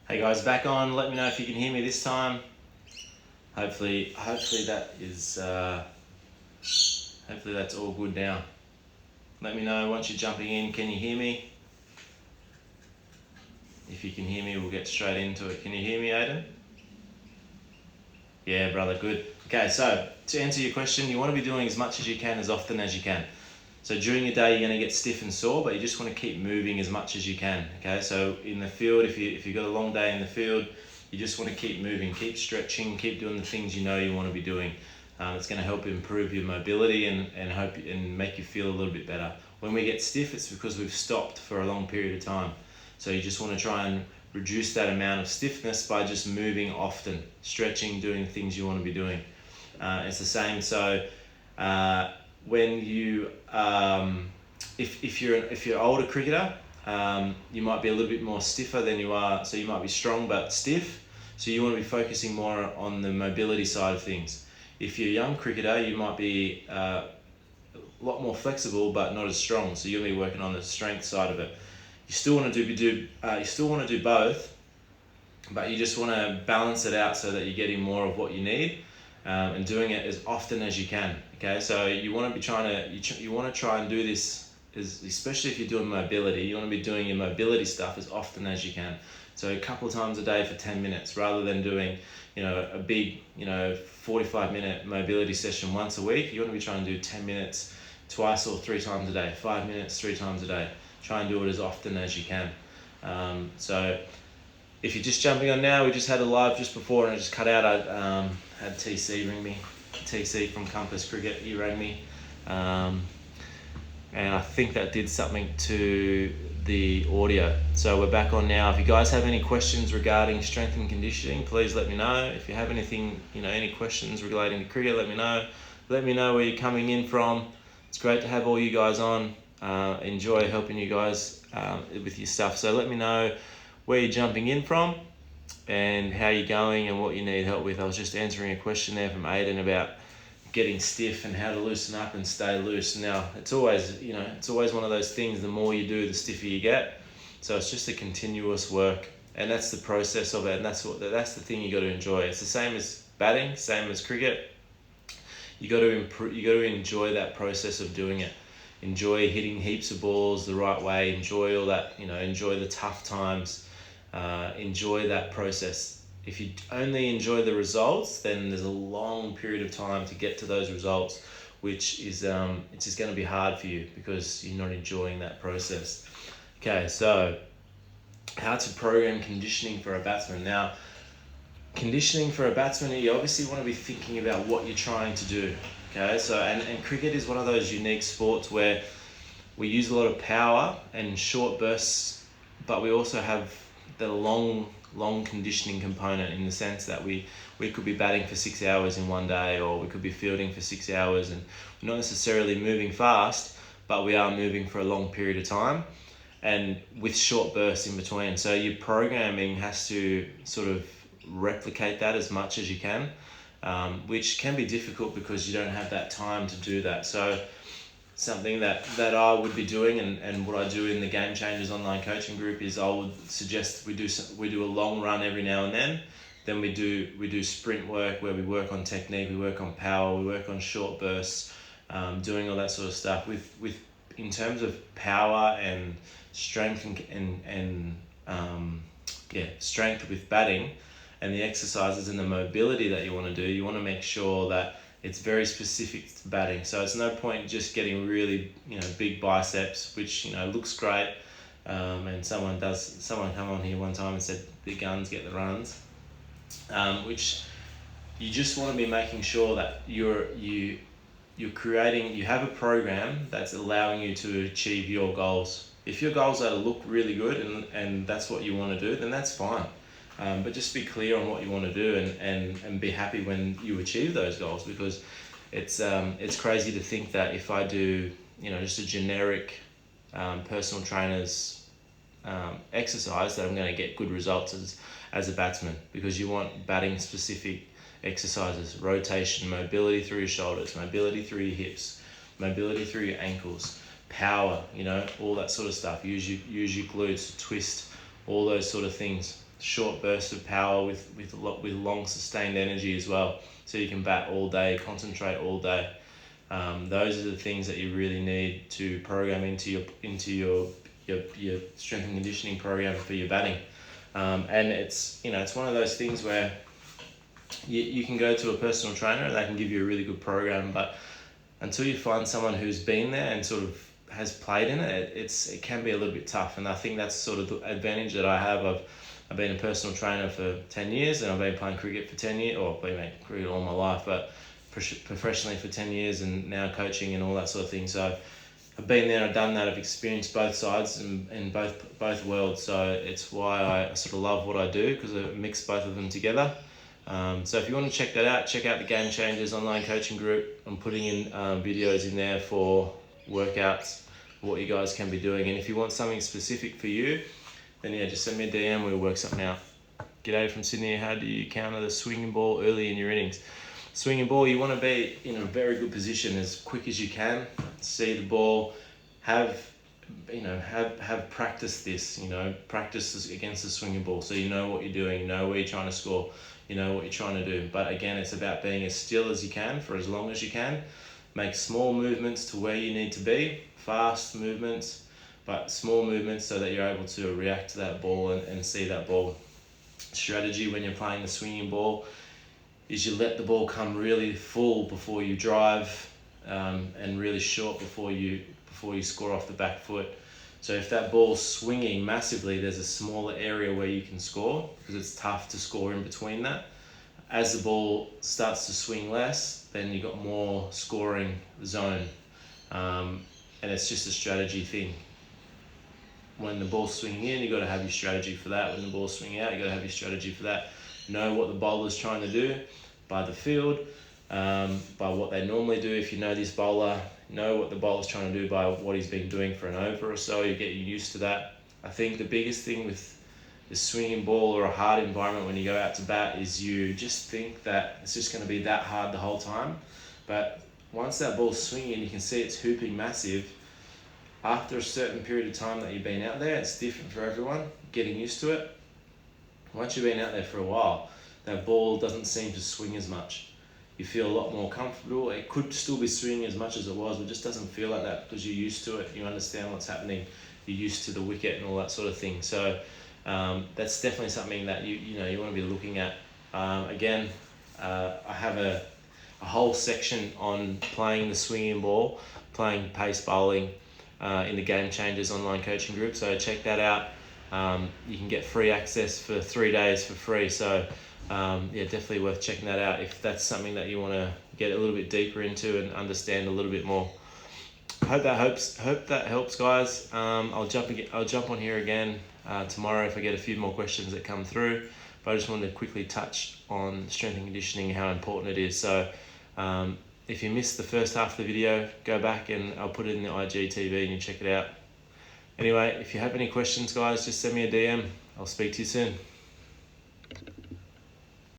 Hey guys, back on. Let me know if you can hear me this time. Hopefully that is. Hopefully that's all good now. Let me know once you're jumping in. Can you hear me? If you can hear me, we'll get straight into it. Can you hear me, Aiden? Yeah, brother, good. Okay, so to answer your question, you want to be doing as much as you can, as often as you can. So during your day, you're going to get stiff and sore, but you just want to keep moving as much as you can. Okay, so in the field, if you've got a long day in the field, you just want to keep moving, keep stretching, keep doing the things you know you want to be doing. It's going to help improve your mobility and make you feel a little bit better. When we get stiff, it's because we've stopped for a long period of time. So you just want to try and reduce that amount of stiffness by just moving often, stretching, doing things you want to be doing. It's the same. So when you if you're an older cricketer, you might be a little bit more stiffer than you are, so you might be strong but stiff, so you want to be focusing more on the mobility side of things. If you're a young cricketer, you might be a lot more flexible but not as strong, so you'll be working on the strength side of it. You still want to do both, but you just want to balance it out so that you're getting more of what you need, and doing it as often as you can. Okay, so you want to be you want to try and do this, especially if you're doing mobility. You want to be doing your mobility stuff as often as you can. So a couple of times a day for 10 minutes, rather than doing a big 45-minute mobility session once a week. You want to be trying to do 10 minutes twice or 3 times a day, 5 minutes 3 times a day. Try and do it as often as you can. So if you're just jumping on now, we just had a live just before and I just cut out. I had TC ring me, TC from Compass Cricket, he rang me. And I think that did something to the audio. So we're back on now. If you guys have any questions regarding strength and conditioning, please let me know. If you have anything, any questions relating to cricket, let me know. Let me know where you're coming in from. It's great to have all you guys on. Enjoy helping you guys with your stuff. So let me know where you're jumping in from and how you're going and what you need help with. I was just answering a question there from Aiden about getting stiff and how to loosen up and stay loose. Now, it's always one of those things, the more you do, the stiffer you get. So it's just a continuous work, and that's the process of it, and that's the thing you got to enjoy. It's the same as batting, same as cricket. You got to enjoy that process of doing it. Enjoy hitting heaps of balls the right way. Enjoy all that, enjoy the tough times. Enjoy that process. If you only enjoy the results, then there's a long period of time to get to those results, which is it's just going to be hard for you because you're not enjoying that process. Okay, so how to program conditioning for a batsman. Now, conditioning for a batsman, you obviously want to be thinking about what you're trying to do. Okay, so and cricket is one of those unique sports where we use a lot of power and short bursts, but we also have the long conditioning component, in the sense that we could be batting for 6 hours in one day, or we could be fielding for 6 hours, and we're not necessarily moving fast, but we are moving for a long period of time and with short bursts in between. So your programming has to sort of replicate that as much as you can, which can be difficult because you don't have that time to do that. So something that I would be doing, and what I do in the Game Changers online coaching group, is I would suggest we do a long run every now and then we do sprint work where we work on technique, we work on power, we work on short bursts, doing all that sort of stuff with in terms of power and strength and strength with batting, and the exercises and the mobility that you want to do. You want to make sure that it's very specific to batting. So it's no point just getting really, big biceps, which, looks great. And someone come on here one time and said, the guns get the runs. Which you just want to be making sure that you have a program that's allowing you to achieve your goals. If your goals are to look really good and that's what you want to do, then that's fine. But just be clear on what you want to do and be happy when you achieve those goals, because it's crazy to think that if I do just a generic personal trainer's exercise, that I'm going to get good results as a batsman, because you want batting specific exercises: rotation, mobility through your shoulders, mobility through your hips, mobility through your ankles, power, all that sort of stuff. Use your glutes to twist all those sort of things. Short bursts of power with long sustained energy as well, so you can bat all day, concentrate all day. Those are the things that you really need to program into your strength and conditioning program for your batting. And it's one of those things where you can go to a personal trainer and they can give you a really good program, but until you find someone who's been there and sort of has played in it, it can be a little bit tough. And I think that's sort of the advantage that I have. I've been a personal trainer for 10 years and I've been playing cricket for 10 years, or been playing cricket all my life, but professionally for 10 years and now coaching and all that sort of thing. So I've been there, I've done that, I've experienced both sides in both worlds. So it's why I sort of love what I do, because I mix both of them together. So if you want to check that out, check out the Game Changers online coaching group. I'm putting in videos in there for workouts, what you guys can be doing. And if you want something specific for you, then yeah, just send me a DM, we'll work something out. G'day from Sydney, how do you counter the swinging ball early in your innings? Swinging ball, you want to be in a very good position as quick as you can, see the ball, have practice this, practice against the swinging ball, so you know what you're doing, you know where you're trying to score, you know what you're trying to do. But again, it's about being as still as you can for as long as you can. Make small movements to where you need to be, fast movements, but small movements so that you're able to react to that ball and see that ball. Strategy when you're playing the swinging ball is you let the ball come really full before you drive, and really short before you score off the back foot. So if that ball's swinging massively, there's a smaller area where you can score, because it's tough to score in between that. As the ball starts to swing less, then you've got more scoring zone, and it's just a strategy thing. When the ball's swinging in, you've got to have your strategy for that. When the ball's swinging out, you've got to have your strategy for that. Know what the bowler's trying to do by the field, by what they normally do. If you know this bowler, know what the bowler's trying to do by what he's been doing for an over or so. You get used to that. I think the biggest thing with the swinging ball or a hard environment when you go out to bat is you just think that it's just going to be that hard the whole time. But once that ball's swinging, you can see it's hooping massive. After a certain period of time that you've been out there, it's different for everyone, getting used to it. Once you've been out there for a while, that ball doesn't seem to swing as much. You feel a lot more comfortable. It could still be swinging as much as it was, but it just doesn't feel like that because you're used to it. You understand what's happening. You're used to the wicket and all that sort of thing. So that's definitely something that you want to be looking at. Again, I have a whole section on playing the swinging ball, playing pace bowling, in the Game Changers online coaching group. So check that out. You can get free access for 3 days for free. So definitely worth checking that out if that's something that you want to get a little bit deeper into and understand a little bit more. Hope that helps, guys. I'll jump on here again tomorrow if I get a few more questions that come through. But I just wanted to quickly touch on strength and conditioning, how important it is. So if you missed the first half of the video, go back and I'll put it in the IGTV and you check it out. Anyway, if you have any questions, guys, just send me a DM. I'll speak to you soon.